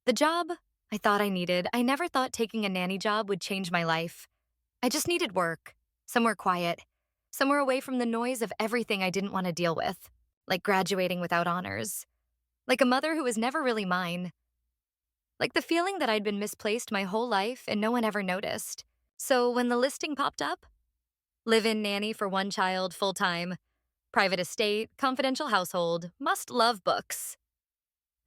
The job I thought I needed, I never thought taking a nanny job would change my life. I just needed work, somewhere quiet, somewhere away from the noise of everything I didn't want to deal with, like graduating without honors, like a mother who was never really mine, like the feeling that I'd been misplaced my whole life and no one ever noticed. So when the listing popped up, live-in nanny for one child, full-time, private estate, confidential household, must love books.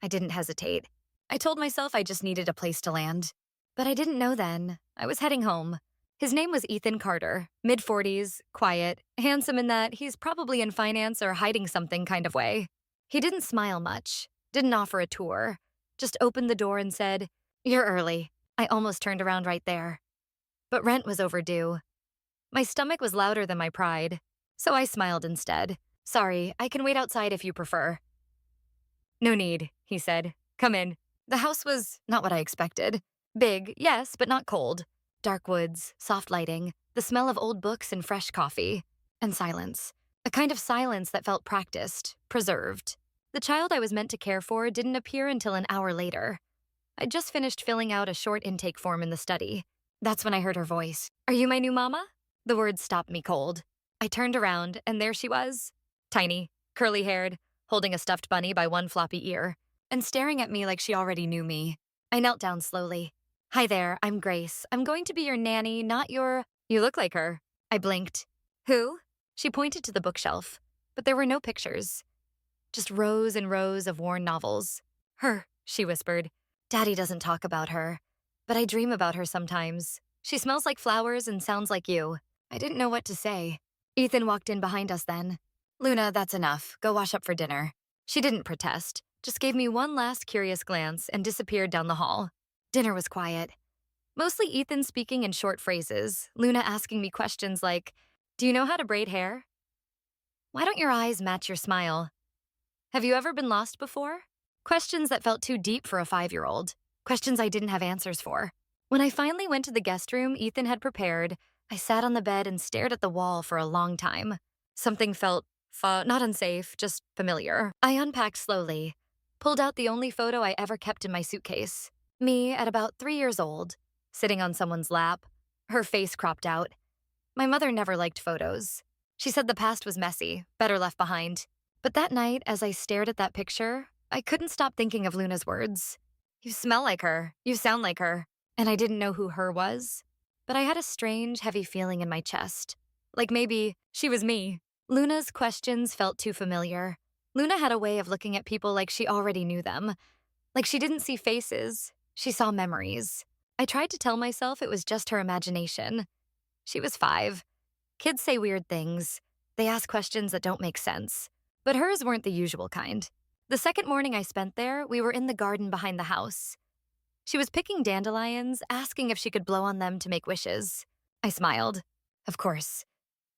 I didn't hesitate. I told myself I just needed a place to land. But I didn't know then. I was heading home. His name was Ethan Carter, mid-40s, quiet, handsome in that he's probably in finance or hiding something kind of way. He didn't smile much, didn't offer a tour, just opened the door and said, "You're early." I almost turned around right there. But rent was overdue. My stomach was louder than my pride, so I smiled instead. "Sorry, I can wait outside if you prefer." "No need," he said. "Come in." The house was not what I expected. Big, yes, but not cold. Dark woods, soft lighting, the smell of old books and fresh coffee. And silence. A kind of silence that felt practiced, preserved. The child I was meant to care for didn't appear until an hour later. I'd just finished filling out a short intake form in the study. That's when I heard her voice. "Are you my new mama?" The words stopped me cold. I turned around, and there she was. Tiny, curly-haired, holding a stuffed bunny by one floppy ear, and staring at me like she already knew me. I knelt down slowly. "Hi there, I'm Grace. I'm going to be your nanny, not your—" "You look like her." I blinked. "Who?" She pointed to the bookshelf, but there were no pictures. Just rows and rows of worn novels. "Her," she whispered. "Daddy doesn't talk about her, but I dream about her sometimes. She smells like flowers and sounds like you." I didn't know what to say. Ethan walked in behind us then. "Luna, that's enough. Go wash up for dinner." She didn't protest, just gave me one last curious glance and disappeared down the hall. Dinner was quiet. Mostly Ethan speaking in short phrases, Luna asking me questions like, "Do you know how to braid hair? Why don't your eyes match your smile? Have you ever been lost before?" Questions that felt too deep for a 5-year-old. Questions I didn't have answers for. When I finally went to the guest room Ethan had prepared, I sat on the bed and stared at the wall for a long time. Something felt not unsafe, just familiar. I unpacked slowly, pulled out the only photo I ever kept in my suitcase. Me at about 3 years old, sitting on someone's lap, her face cropped out. My mother never liked photos. She said the past was messy, better left behind. But that night, as I stared at that picture, I couldn't stop thinking of Luna's words. "You smell like her. You sound like her." And I didn't know who her was. But I had a strange, heavy feeling in my chest. Like maybe she was me. Luna's questions felt too familiar. Luna had a way of looking at people like she already knew them. Like she didn't see faces, she saw memories. I tried to tell myself it was just her imagination. She was 5. Kids say weird things. They ask questions that don't make sense. But hers weren't the usual kind. The second morning I spent there, we were in the garden behind the house. She was picking dandelions, asking if she could blow on them to make wishes. I smiled. "Of course.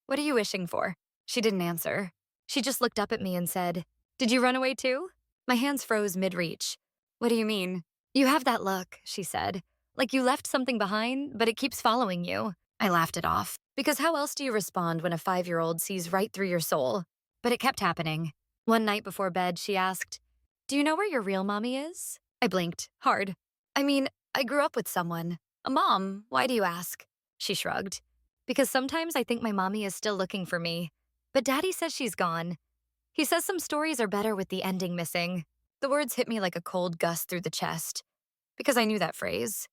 What are you wishing for?" She didn't answer. She just looked up at me and said, "Did you run away too?" My hands froze mid-reach. "What do you mean?" "You have that look," she said. "Like you left something behind, but it keeps following you." I laughed it off. Because how else do you respond when a 5-year-old sees right through your soul? But it kept happening. One night before bed, she asked, "Do you know where your real mommy is?" I blinked, hard. "I mean, I grew up with someone. A mom. Why do you ask?" She shrugged. "Because sometimes I think my mommy is still looking for me. But Daddy says she's gone. He says some stories are better with the ending missing." The words hit me like a cold gust through the chest. Because I knew that phrase.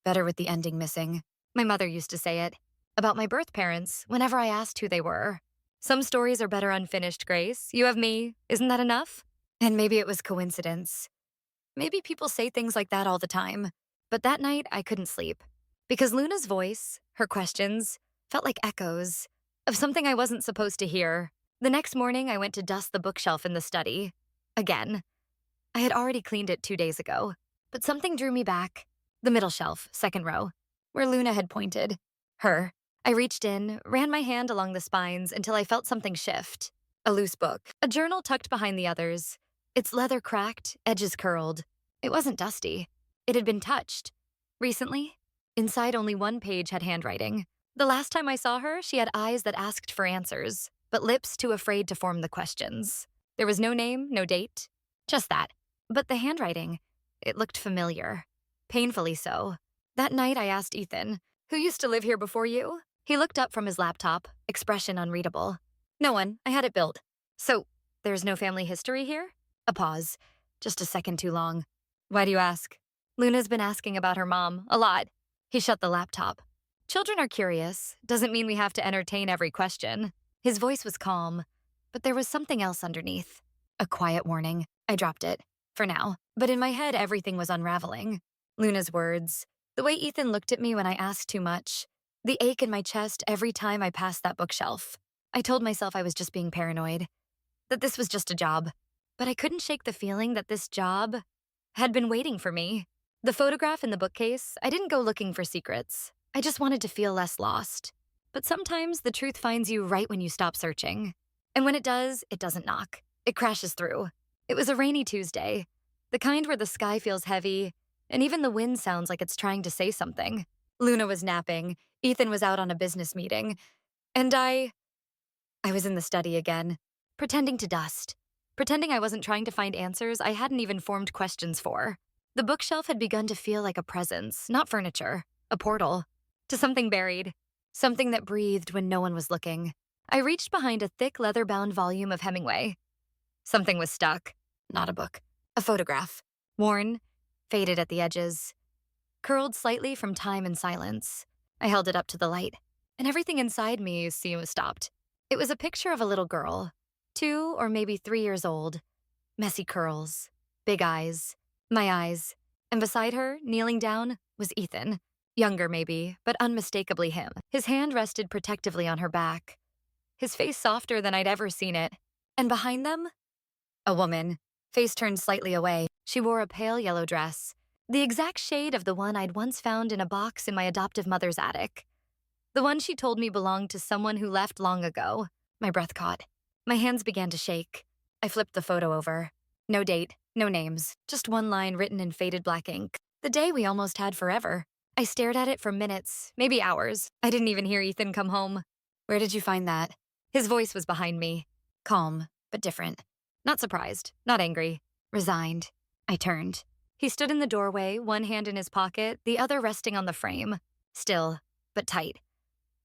Better with the ending missing. My mother used to say it. About my birth parents, whenever I asked who they were. "Some stories are better unfinished, Grace. You have me. Isn't that enough?" And maybe it was coincidence. Maybe people say things like that all the time. But that night, I couldn't sleep. Because Luna's voice, her questions, felt like echoes of something I wasn't supposed to hear. The next morning, I went to dust the bookshelf in the study. Again. I had already cleaned it 2 days ago. But something drew me back. The middle shelf, second row, where Luna had pointed. Her. I reached in, ran my hand along the spines until I felt something shift. A loose book. A journal tucked behind the others. Its leather cracked, edges curled. It wasn't dusty. It had been touched. Recently. Inside only one page had handwriting. The last time I saw her, she had eyes that asked for answers, but lips too afraid to form the questions. There was no name, no date. Just that. But the handwriting. It looked familiar. Painfully so. That night I asked Ethan, "Who used to live here before you?" He looked up from his laptop, expression unreadable. "No one. I had it built." "So, there's no family history here?" A pause. Just a second too long. "Why do you ask?" "Luna's been asking about her mom, a lot." He shut the laptop. "Children are curious. Doesn't mean we have to entertain every question." His voice was calm, but there was something else underneath. A quiet warning. I dropped it. For now. But in my head, everything was unraveling. Luna's words. The way Ethan looked at me when I asked too much. The ache in my chest every time I passed that bookshelf. I told myself I was just being paranoid. That this was just a job. But I couldn't shake the feeling that this job had been waiting for me. The photograph in the bookcase, I didn't go looking for secrets. I just wanted to feel less lost. But sometimes the truth finds you right when you stop searching. And when it does, it doesn't knock. It crashes through. It was a rainy Tuesday, the kind where the sky feels heavy, and even the wind sounds like it's trying to say something. Luna was napping, Ethan was out on a business meeting, and I was in the study again, pretending to dust, pretending I wasn't trying to find answers I hadn't even formed questions for. The bookshelf had begun to feel like a presence, not furniture, a portal, to something buried, something that breathed when no one was looking. I reached behind a thick leather-bound volume of Hemingway. Something was stuck. Not a book. A photograph. Worn, faded at the edges, curled slightly from time and silence. I held it up to the light, and everything inside me stopped. It was a picture of a little girl, 2 or maybe 3 years old. Messy curls, big eyes, my eyes, and beside her, kneeling down, was Ethan. Younger maybe, but unmistakably him. His hand rested protectively on her back, his face softer than I'd ever seen it. And behind them, a woman, face turned slightly away. She wore a pale yellow dress, the exact shade of the one I'd once found in a box in my adoptive mother's attic. The one she told me belonged to someone who left long ago. My breath caught. My hands began to shake. I flipped the photo over. No date, no names, just one line written in faded black ink. The day we almost had forever. I stared at it for minutes, maybe hours. I didn't even hear Ethan come home. "Where did you find that?" His voice was behind me. Calm, but different. Not surprised, not angry. Resigned. I turned. He stood in the doorway, one hand in his pocket, the other resting on the frame. Still, but tight.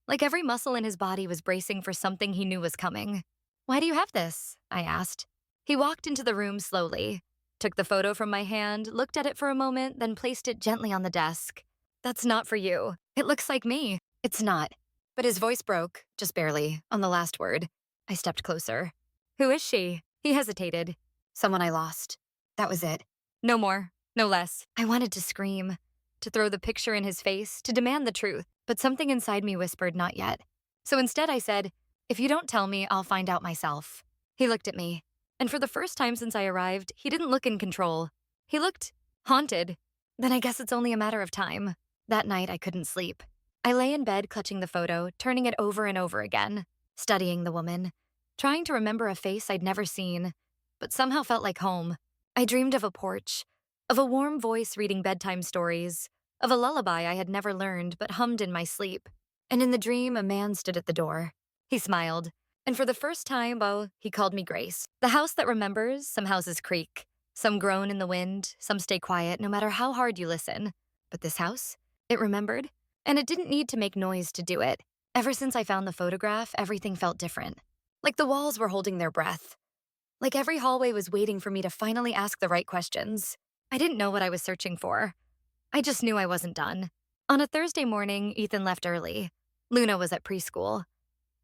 Like every muscle in his body was bracing for something he knew was coming. "Why do you have this?" I asked. He walked into the room slowly, took the photo from my hand, looked at it for a moment, then placed it gently on the desk. "That's not for you. It looks like me." "It's not." But his voice broke, just barely, on the last word. I stepped closer. "Who is she?" He hesitated. "Someone I lost." That was it. No more, no less. I wanted to scream, to throw the picture in his face, to demand the truth, but something inside me whispered not yet. So instead I said, "If you don't tell me, I'll find out myself." He looked at me, and for the first time since I arrived, he didn't look in control. He looked haunted. Then I guess it's only a matter of time. That night I couldn't sleep. I lay in bed clutching the photo, turning it over and over again, studying the woman, trying to remember a face I'd never seen, but somehow felt like home. I dreamed of a porch, of a warm voice reading bedtime stories, of a lullaby I had never learned but hummed in my sleep. And in the dream, a man stood at the door. He smiled, and for the first time, he called me Grace. The house that remembers. Some houses creak, some groan in the wind, some stay quiet no matter how hard you listen. But this house, it remembered, and it didn't need to make noise to do it. Ever since I found the photograph, everything felt different. Like the walls were holding their breath. Like every hallway was waiting for me to finally ask the right questions. I didn't know what I was searching for. I just knew I wasn't done. On a Thursday morning, Ethan left early. Luna was at preschool.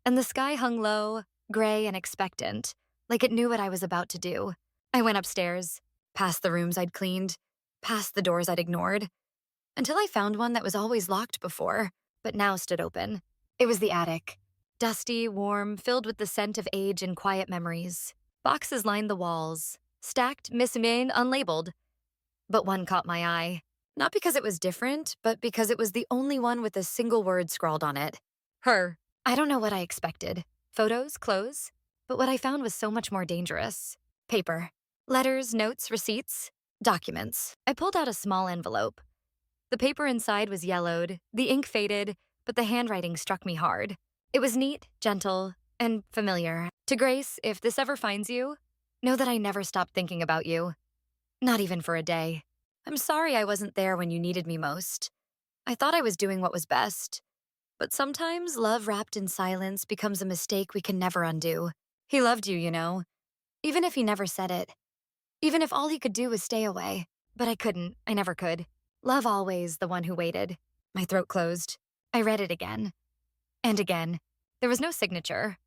And the sky hung low, gray and expectant, like it knew what I was about to do. I went upstairs, past the rooms I'd cleaned, past the doors I'd ignored, until I found one that was always locked before, but now stood open. It was the attic. Dusty, warm, filled with the scent of age and quiet memories. Boxes lined the walls, stacked, misnamed, unlabeled. But one caught my eye. Not because it was different, but because it was the only one with a single word scrawled on it. Her. I don't know what I expected. Photos, clothes. But what I found was so much more dangerous. Paper. Letters, notes, receipts, documents. I pulled out a small envelope. The paper inside was yellowed, the ink faded, but the handwriting struck me hard. It was neat, gentle, and familiar. To Grace, if this ever finds you, know that I never stopped thinking about you. Not even for a day. I'm sorry I wasn't there when you needed me most. I thought I was doing what was best. But sometimes love wrapped in silence becomes a mistake we can never undo. He loved you, you know, even if he never said it. Even if all he could do was stay away. But I couldn't. I never could. Love always the one who waited. My throat closed. I read it again. And again. There was no signature.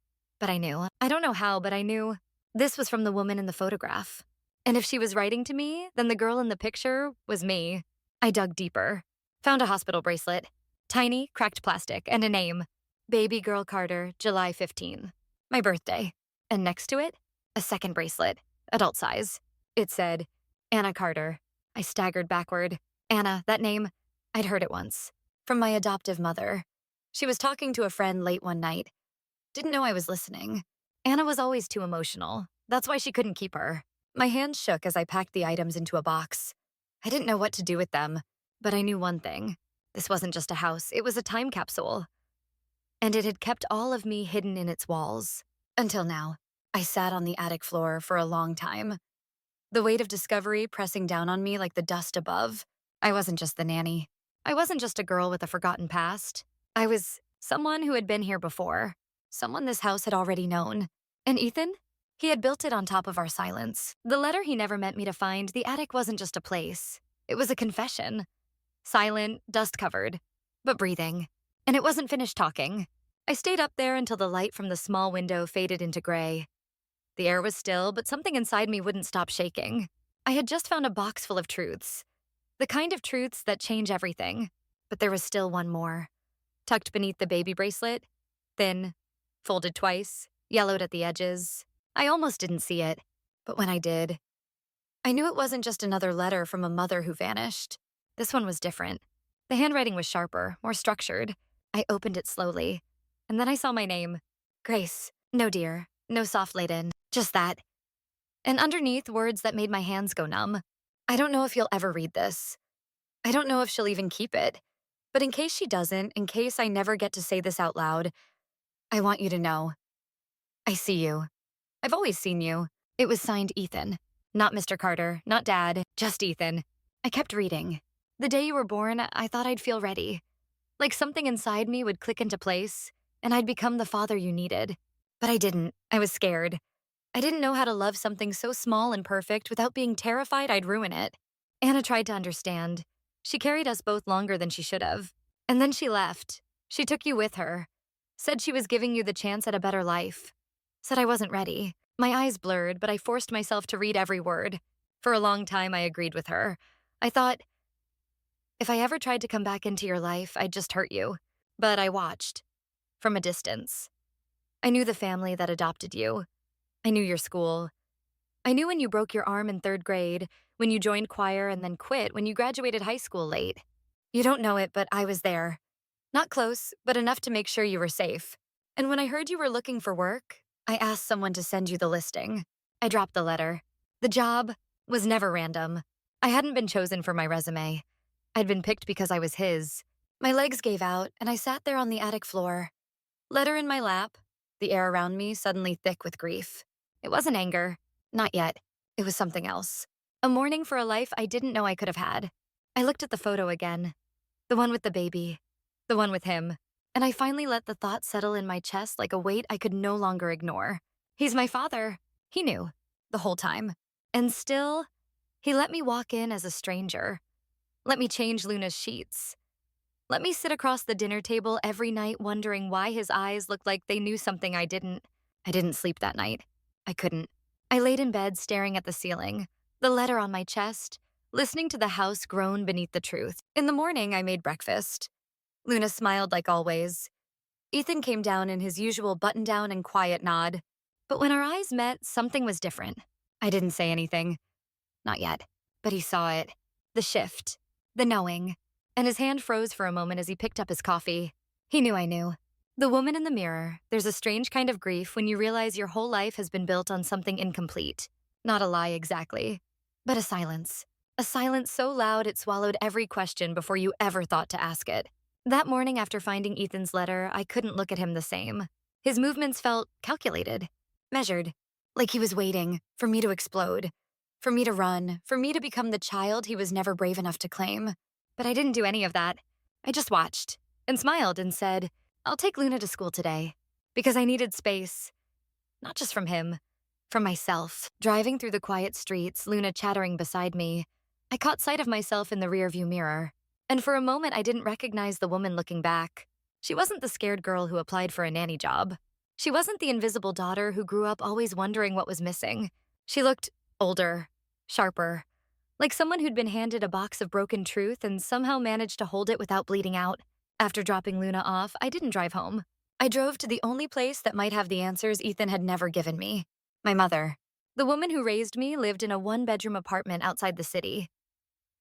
But I knew. I don't know how, but I knew. This was from the woman in the photograph. And if she was writing to me, then the girl in the picture was me. I dug deeper. Found a hospital bracelet. Tiny, cracked plastic, and a name. Baby Girl Carter, July 15th. My birthday. And next to it, a second bracelet. Adult size. It said, Anna Carter. I staggered backward. Anna, that name, I'd heard it once. From my adoptive mother. She was talking to a friend late one night. Didn't know I was listening. Anna was always too emotional. That's why she couldn't keep her. My hands shook as I packed the items into a box. I didn't know what to do with them, but I knew one thing. This wasn't just a house, it was a time capsule. And it had kept all of me hidden in its walls. Until now. I sat on the attic floor for a long time. The weight of discovery pressing down on me like the dust above. I wasn't just the nanny. I wasn't just a girl with a forgotten past. I was someone who had been here before. Someone this house had already known. And Ethan? He had built it on top of our silence. The letter he never meant me to find, the attic wasn't just a place. It was a confession. Silent, dust-covered, but breathing. And it wasn't finished talking. I stayed up there until the light from the small window faded into gray. The air was still, but something inside me wouldn't stop shaking. I had just found a box full of truths. The kind of truths that change everything. But there was still one more. Tucked beneath the baby bracelet. Thin. Folded twice. Yellowed at the edges. I almost didn't see it. But when I did, I knew it wasn't just another letter from a mother who vanished. This one was different. The handwriting was sharper, more structured. I opened it slowly. And then I saw my name. Grace. No dear. No soft laden. Just that. And underneath, words that made my hands go numb. I don't know if you'll ever read this. I don't know if she'll even keep it. But in case she doesn't, in case I never get to say this out loud, I want you to know. I see you. I've always seen you. It was signed Ethan. Not Mr. Carter, not Dad, just Ethan. I kept reading. The day you were born, I thought I'd feel ready. Like something inside me would click into place, and I'd become the father you needed. But I didn't. I was scared. I didn't know how to love something so small and perfect without being terrified I'd ruin it. Anna tried to understand. She carried us both longer than she should have. And then she left. She took you with her. Said she was giving you the chance at a better life. Said I wasn't ready. My eyes blurred, but I forced myself to read every word. For a long time, I agreed with her. I thought, if I ever tried to come back into your life, I'd just hurt you. But I watched. From a distance. I knew the family that adopted you. I knew your school. I knew when you broke your arm in 3rd grade, when you joined choir and then quit when you graduated high school late. You don't know it, but I was there. Not close, but enough to make sure you were safe. And when I heard you were looking for work, I asked someone to send you the listing. I dropped the letter. The job was never random. I hadn't been chosen for my resume. I'd been picked because I was his. My legs gave out, and I sat there on the attic floor. Letter in my lap, the air around me suddenly thick with grief. It wasn't anger. Not yet. It was something else. A mourning for a life I didn't know I could have had. I looked at the photo again. The one with the baby. The one with him. And I finally let the thought settle in my chest like a weight I could no longer ignore. He's my father. He knew. The whole time. And still, he let me walk in as a stranger. Let me change Luna's sheets. Let me sit across the dinner table every night wondering why his eyes looked like they knew something I didn't. I didn't sleep that night. I couldn't. I laid in bed staring at the ceiling, the letter on my chest, listening to the house groan beneath the truth. In the morning, I made breakfast. Luna smiled like always. Ethan came down in his usual button-down and quiet nod. But when our eyes met, something was different. I didn't say anything. Not yet. But he saw it. The shift. The knowing. And his hand froze for a moment as he picked up his coffee. He knew I knew. The woman in the mirror, there's a strange kind of grief when you realize your whole life has been built on something incomplete. Not a lie exactly, but a silence. A silence so loud it swallowed every question before you ever thought to ask it. That morning after finding Ethan's letter, I couldn't look at him the same. His movements felt calculated, measured, like he was waiting for me to explode, for me to run, for me to become the child he was never brave enough to claim. But I didn't do any of that. I just watched and smiled and said, I'll take Luna to school today because I needed space, not just from him, from myself. Driving through the quiet streets, Luna chattering beside me, I caught sight of myself in the rearview mirror. And for a moment, I didn't recognize the woman looking back. She wasn't the scared girl who applied for a nanny job. She wasn't the invisible daughter who grew up always wondering what was missing. She looked older, sharper, like someone who'd been handed a box of broken truth and somehow managed to hold it without bleeding out. After dropping Luna off, I didn't drive home. I drove to the only place that might have the answers Ethan had never given me. My mother. The woman who raised me lived in a one-bedroom apartment outside the city.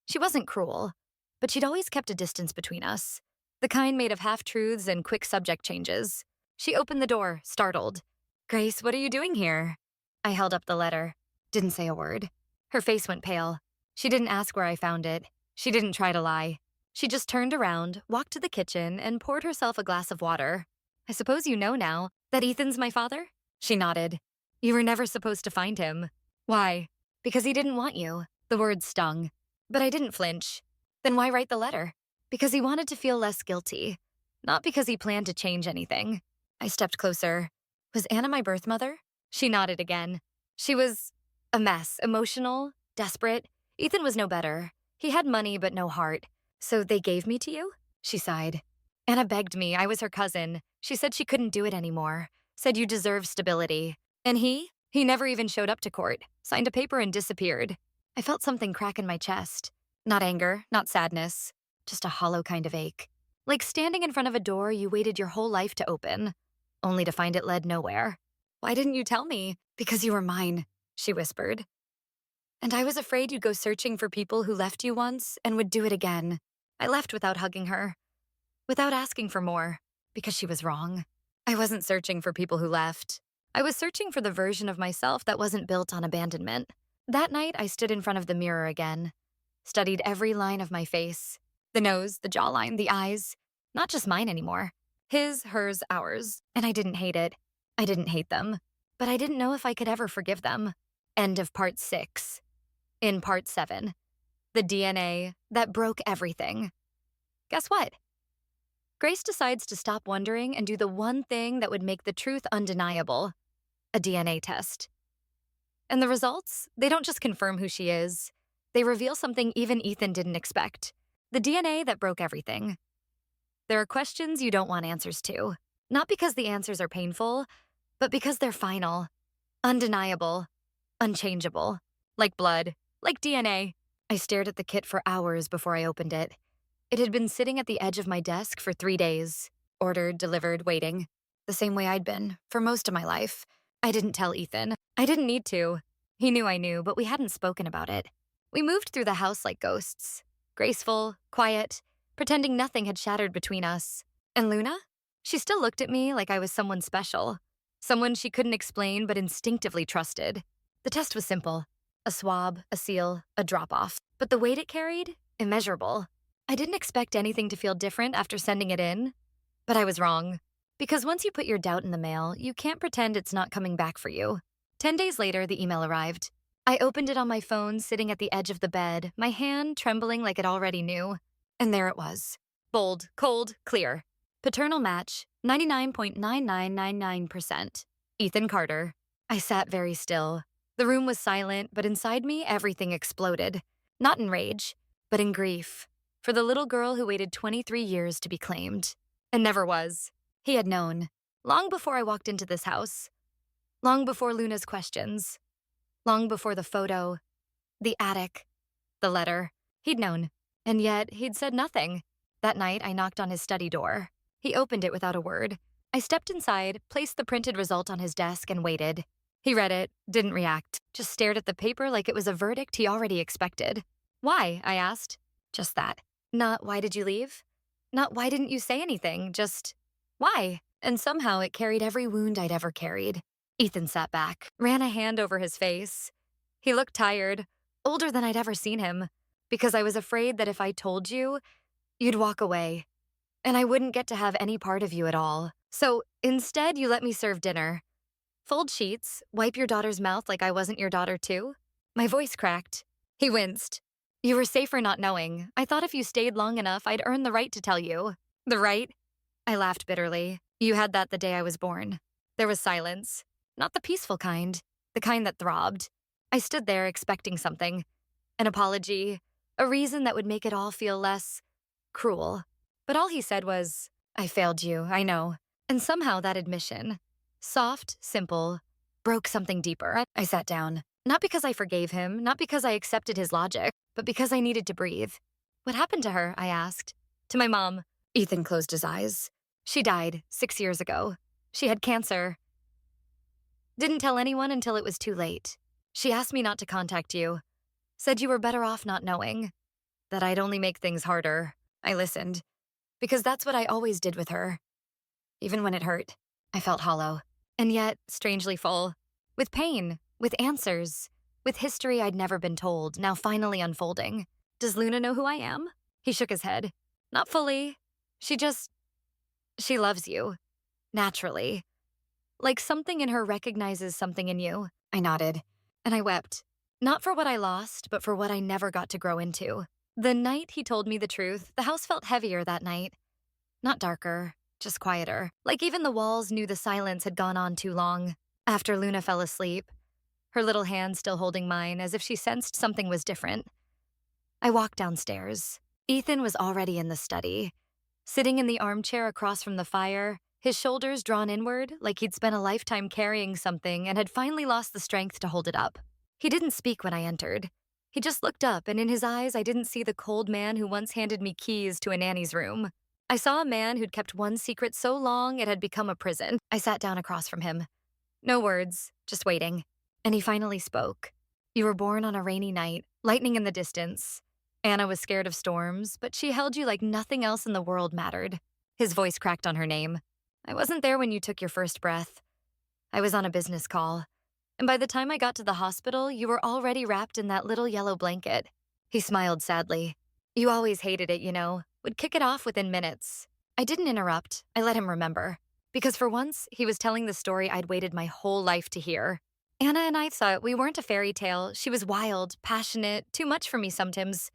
She wasn't cruel, but she'd always kept a distance between us, the kind made of half-truths and quick subject changes. She opened the door, startled. Grace, what are you doing here? I held up the letter. Didn't say a word. Her face went pale. She didn't ask where I found it. She didn't try to lie. She just turned around, walked to the kitchen, and poured herself a glass of water. I suppose you know now that Ethan's my father? She nodded. You were never supposed to find him. Why? Because he didn't want you. The words stung. But I didn't flinch. Then why write the letter? Because he wanted to feel less guilty. Not because he planned to change anything. I stepped closer. Was Anna my birth mother? She nodded again. She was a mess, emotional, desperate. Ethan was no better. He had money but no heart. So they gave me to you? She sighed. Anna begged me. I was her cousin. She said she couldn't do it anymore. Said you deserve stability. And he never even showed up to court, signed a paper and disappeared. I felt something crack in my chest. Not anger, not sadness, just a hollow kind of ache. Like standing in front of a door you waited your whole life to open, only to find it led nowhere. Why didn't you tell me? Because you were mine, she whispered. And I was afraid you'd go searching for people who left you once and would do it again. I left without hugging her, without asking for more, because she was wrong. I wasn't searching for people who left. I was searching for the version of myself that wasn't built on abandonment. That night, I stood in front of the mirror again, studied every line of my face, the nose, the jawline, the eyes, not just mine anymore. His, hers, ours. And I didn't hate it. I didn't hate them. But I didn't know if I could ever forgive them. End of part 6. In part 7, the DNA that broke everything. Guess what? Grace decides to stop wondering and do the one thing that would make the truth undeniable. A DNA test. And the results, they don't just confirm who she is. They reveal something even Ethan didn't expect. The DNA that broke everything. There are questions you don't want answers to. Not because the answers are painful, but because they're final. Undeniable. Unchangeable. Like blood. Like DNA. I stared at the kit for hours before I opened it. It had been sitting at the edge of my desk for 3 days. Ordered, delivered, waiting. The same way I'd been, for most of my life. I didn't tell Ethan. I didn't need to. He knew I knew, but we hadn't spoken about it. We moved through the house like ghosts. Graceful, quiet, pretending nothing had shattered between us. And Luna? She still looked at me like I was someone special. Someone she couldn't explain but instinctively trusted. The test was simple. A swab, a seal, a drop-off. But the weight it carried? Immeasurable. I didn't expect anything to feel different after sending it in. But I was wrong. Because once you put your doubt in the mail, you can't pretend it's not coming back for you. 10 days later, the email arrived. I opened it on my phone, sitting at the edge of the bed, my hand trembling like it already knew. And there it was. Bold, cold, clear. Paternal match, 99.9999%. Ethan Carter. I sat very still. The room was silent, but inside me, everything exploded. Not in rage, but in grief. For the little girl who waited 23 years to be claimed. And never was. He had known. Long before I walked into this house. Long before Luna's questions. Long before the photo. The attic. The letter. He'd known. And yet, he'd said nothing. That night, I knocked on his study door. He opened it without a word. I stepped inside, placed the printed result on his desk, and waited. He read it, didn't react, just stared at the paper like it was a verdict he already expected. Why? I asked. Just that. Not why did you leave? Not why didn't you say anything, just why? And somehow it carried every wound I'd ever carried. Ethan sat back, ran a hand over his face. He looked tired, older than I'd ever seen him, because I was afraid that if I told you, you'd walk away, and I wouldn't get to have any part of you at all. So instead, you let me serve dinner. Fold sheets, wipe your daughter's mouth like I wasn't your daughter too. My voice cracked. He winced. You were safer not knowing. I thought if you stayed long enough, I'd earn the right to tell you. The right? I laughed bitterly. You had that the day I was born. There was silence. Not the peaceful kind, the kind that throbbed. I stood there expecting something. An apology, a reason that would make it all feel less cruel. But all he said was, I failed you, I know. And somehow that admission, soft, simple, broke something deeper. I sat down. Not because I forgave him, not because I accepted his logic, but because I needed to breathe. What happened to her? I asked. To my mom. Ethan closed his eyes. She died 6 years ago. She had cancer. Didn't tell anyone until it was too late. She asked me not to contact you. Said you were better off not knowing. That I'd only make things harder. I listened. Because that's what I always did with her. Even when it hurt, I felt hollow. And yet, strangely full. With pain, with answers, with history I'd never been told, now finally unfolding. Does Luna know who I am? He shook his head. Not fully. She loves you. Naturally. Like something in her recognizes something in you. I nodded. And I wept. Not for what I lost, but for what I never got to grow into. The night he told me the truth, the house felt heavier that night. Not darker, just quieter. Like even the walls knew the silence had gone on too long. After Luna fell asleep, her little hand still holding mine as if she sensed something was different, I walked downstairs. Ethan was already in the study. Sitting in the armchair across from the fire, his shoulders drawn inward like he'd spent a lifetime carrying something and had finally lost the strength to hold it up. He didn't speak when I entered. He just looked up, and in his eyes I didn't see the cold man who once handed me keys to a nanny's room. I saw a man who'd kept one secret so long it had become a prison. I sat down across from him. No words, just waiting. And he finally spoke. You were born on a rainy night, lightning in the distance. Anna was scared of storms, but she held you like nothing else in the world mattered. His voice cracked on her name. I wasn't there when you took your first breath. I was on a business call. And by the time I got to the hospital, you were already wrapped in that little yellow blanket. He smiled sadly. You always hated it, you know. Would kick it off within minutes. I didn't interrupt. I let him remember. Because for once, he was telling the story I'd waited my whole life to hear. Anna and I thought we weren't a fairy tale. She was wild, passionate, too much for me sometimes.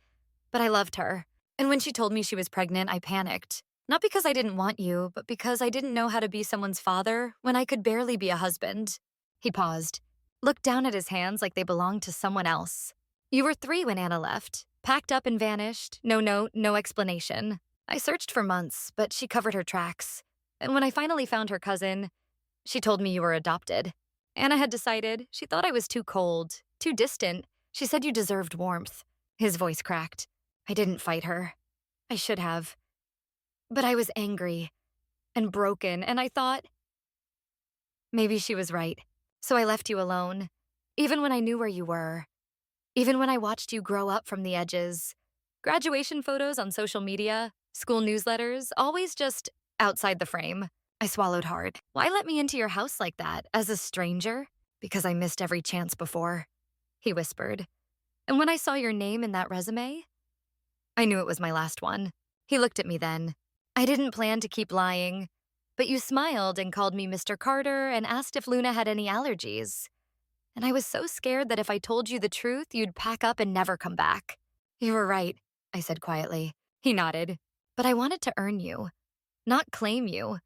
But I loved her. And when she told me she was pregnant, I panicked. Not because I didn't want you, but because I didn't know how to be someone's father when I could barely be a husband. He paused, looked down at his hands like they belonged to someone else. You were 3 when Anna left, packed up and vanished, no note, no explanation. I searched for months, but she covered her tracks. And when I finally found her cousin, she told me you were adopted. Anna had decided she thought I was too cold, too distant. She said you deserved warmth. His voice cracked. I didn't fight her. I should have. But I was angry and broken, and I thought, maybe she was right. So I left you alone, even when I knew where you were. Even when I watched you grow up from the edges. Graduation photos on social media, school newsletters, always just outside the frame. I swallowed hard. Why let me into your house like that, as a stranger? Because I missed every chance before, he whispered. And when I saw your name in that resume, I knew it was my last one. He looked at me then. I didn't plan to keep lying, but you smiled and called me Mr. Carter and asked if Luna had any allergies. And I was so scared that if I told you the truth, you'd pack up and never come back. You were right, I said quietly. He nodded. But I wanted to earn you, not claim you.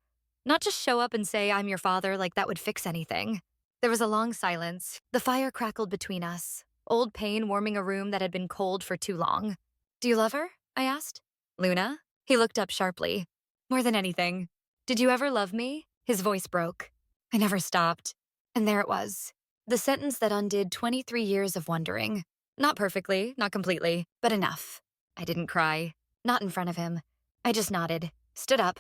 Not just show up and say I'm your father like that would fix anything. There was a long silence. The fire crackled between us, old pain warming a room that had been cold for too long. Do you love her? I asked. Luna? He looked up sharply. More than anything. Did you ever love me? His voice broke. I never stopped. And there it was. The sentence that undid 23 years of wondering. Not perfectly, not completely, but enough. I didn't cry. Not in front of him. I just nodded, stood up,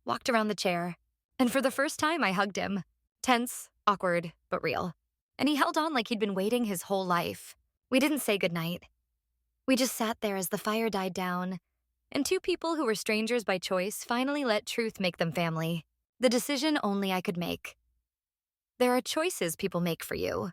walked around the chair, and for the first time I hugged him. Tense, awkward, but real. And he held on like he'd been waiting his whole life. We didn't say goodnight. We just sat there as the fire died down, and 2 people who were strangers by choice finally let truth make them family. The decision only I could make. There are choices people make for you.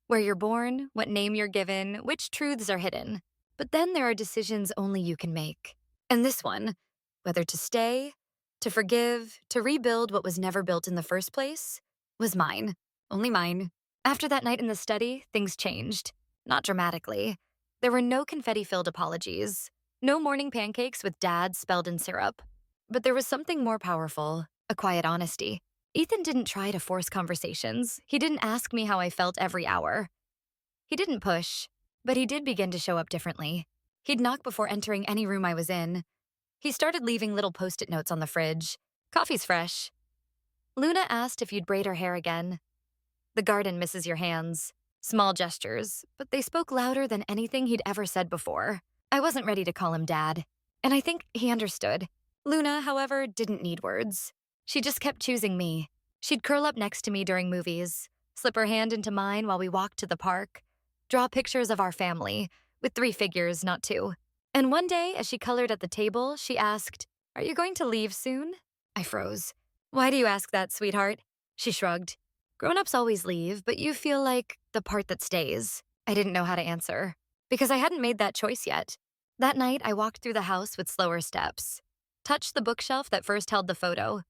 Where you're born, what name you're given, which truths are hidden. But then there are decisions only you can make. And this one, whether to stay, to forgive, to rebuild what was never built in the first place, was mine. Only mine. After that night in the study, things changed. not dramatically. There were no confetti-filled apologies, no morning pancakes with dad spelled in syrup. But there was something more powerful, a quiet honesty. Ethan didn't try to force conversations. He didn't ask me how I felt every hour. He didn't push, but he did begin to show up differently. He'd knock before entering any room I was in. He started leaving little post-it notes on the fridge. Coffee's fresh. Luna asked if you'd braid her hair again. The garden misses your hands. Small gestures, but they spoke louder than anything he'd ever said before. I wasn't ready to call him dad, and I think he understood. Luna, however, didn't need words. She just kept choosing me. She'd curl up next to me during movies, slip her hand into mine while we walked to the park, draw pictures of our family, with 3 figures, not 2. And one day, as she colored at the table, she asked, "Are you going to leave soon?" I froze. "Why do you ask that, sweetheart?" She shrugged. "Grown-ups always leave, but you feel like the part that stays." I didn't know how to answer, because I hadn't made that choice yet. That night, I walked through the house with slower steps, touched the bookshelf that first held the photo,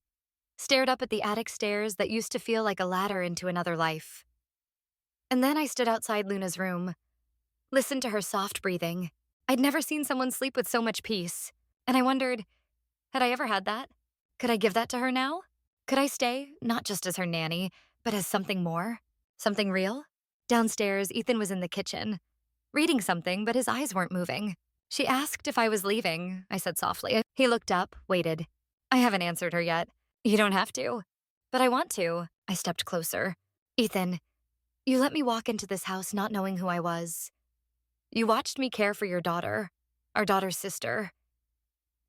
stared up at the attic stairs that used to feel like a ladder into another life. And then I stood outside Luna's room, listened to her soft breathing. I'd never seen someone sleep with so much peace, and I wondered, had I ever had that? Could I give that to her now? Could I stay, not just as her nanny, but as something more? Something real? Downstairs, Ethan was in the kitchen, reading something, but his eyes weren't moving. She asked if I was leaving, I said softly. He looked up, waited. I haven't answered her yet. You don't have to. But I want to. I stepped closer. Ethan, you let me walk into this house not knowing who I was. You watched me care for your daughter, our daughter's sister.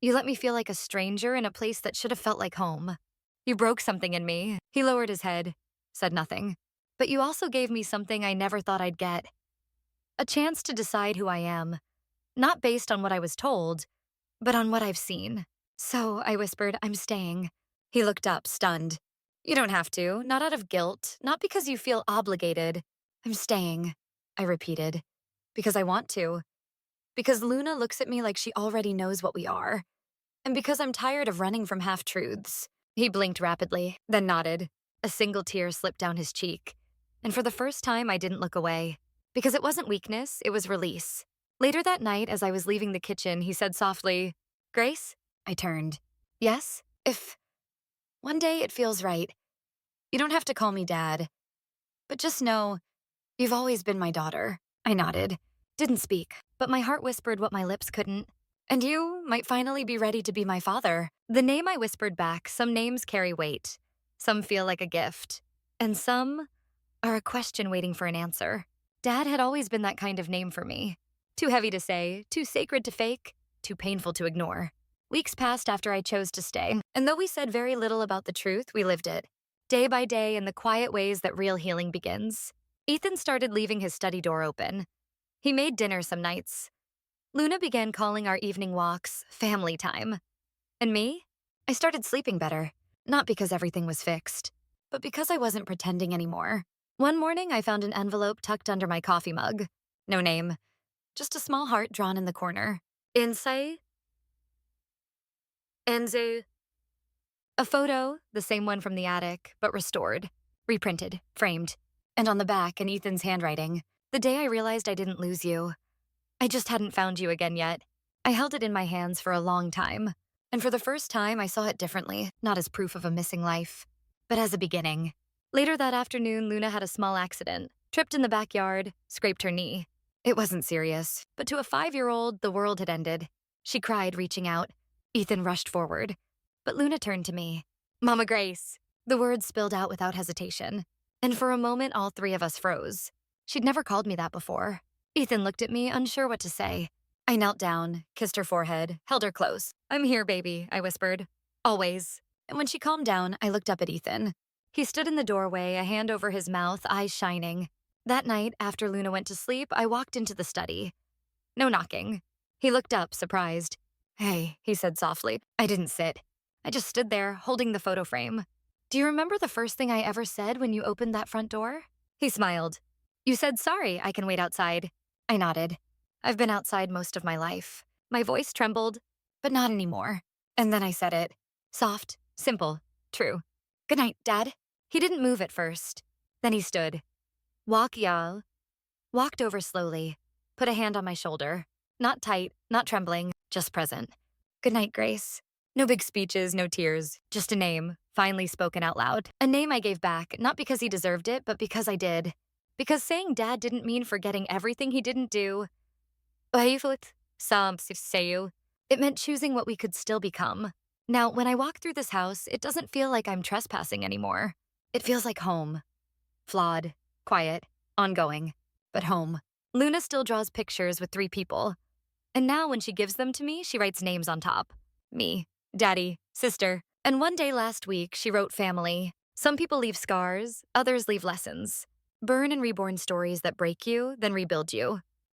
You let me feel like a stranger in a place that should have felt like home. You broke something in me. He lowered his head, said nothing. But you also gave me something I never thought I'd get. A chance to decide who I am, not based on what I was told, but on what I've seen. So, I whispered, I'm staying. He looked up, stunned. You don't have to, not out of guilt, not because you feel obligated. I'm staying, I repeated, because I want to. Because Luna looks at me like she already knows what we are. And because I'm tired of running from half-truths. He blinked rapidly, then nodded. A single tear slipped down his cheek. And for the first time, I didn't look away. Because it wasn't weakness, it was release. Later that night, as I was leaving the kitchen, he said softly, Grace? I turned. Yes? If one day it feels right, you don't have to call me Dad. But just know, you've always been my daughter. I nodded. Didn't speak, but my heart whispered what my lips couldn't. And you might finally be ready to be my father. The name I whispered back, some names carry weight. Some feel like a gift. And some are a question waiting for an answer. Dad had always been that kind of name for me. Too heavy to say, too sacred to fake, too painful to ignore. Weeks passed after I chose to stay, and though we said very little about the truth, we lived it. Day by day in the quiet ways that real healing begins. Ethan started leaving his study door open. He made dinner some nights. Luna began calling our evening walks family time. And me? I started sleeping better, not because everything was fixed, but because I wasn't pretending anymore. One morning, I found an envelope tucked under my coffee mug. No name, just a small heart drawn in the corner. Inside? Enzo. A photo, the same one from the attic, but restored, reprinted, framed. And on the back, in Ethan's handwriting, the day I realized I didn't lose you. I just hadn't found you again yet. I held it in my hands for a long time. And for the first time, I saw it differently, not as proof of a missing life, but as a beginning. Later that afternoon, Luna had a small accident, tripped in the backyard, scraped her knee. It wasn't serious, but to a 5-year-old, the world had ended. She cried, reaching out. Ethan rushed forward. But Luna turned to me. Mama Grace. The words spilled out without hesitation. And for a moment, all 3 of us froze. She'd never called me that before. Ethan looked at me, unsure what to say. I knelt down, kissed her forehead, held her close. I'm here, baby, I whispered. Always. And when she calmed down, I looked up at Ethan. He stood in the doorway, a hand over his mouth, eyes shining. That night, after Luna went to sleep, I walked into the study. No knocking. He looked up, surprised. Hey, he said softly. I didn't sit. I just stood there, holding the photo frame. Do you remember the first thing I ever said when you opened that front door? He smiled. You said, sorry, I can wait outside. I nodded. I've been outside most of my life. My voice trembled, but not anymore. And then I said it. Soft, simple, true. Good night, Dad. He didn't move at first. Then he stood. Walk, y'all. Walked over slowly, put a hand on my shoulder. Not tight, not trembling, just present. Good night, Grace. No big speeches, no tears, just a name, finally spoken out loud. A name I gave back, not because he deserved it, but because I did. Because saying dad didn't mean forgetting everything he didn't do. It meant choosing what we could still become. Now, when I walk through this house, it doesn't feel like I'm trespassing anymore. It feels like home. Flawed, quiet, ongoing, but home. Luna still draws pictures with 3 people. And now when she gives them to me, she writes names on top. Me, daddy, sister. And one day last week, she wrote family. Some people leave scars, others leave lessons. Burn and reborn stories that break you, then rebuild you.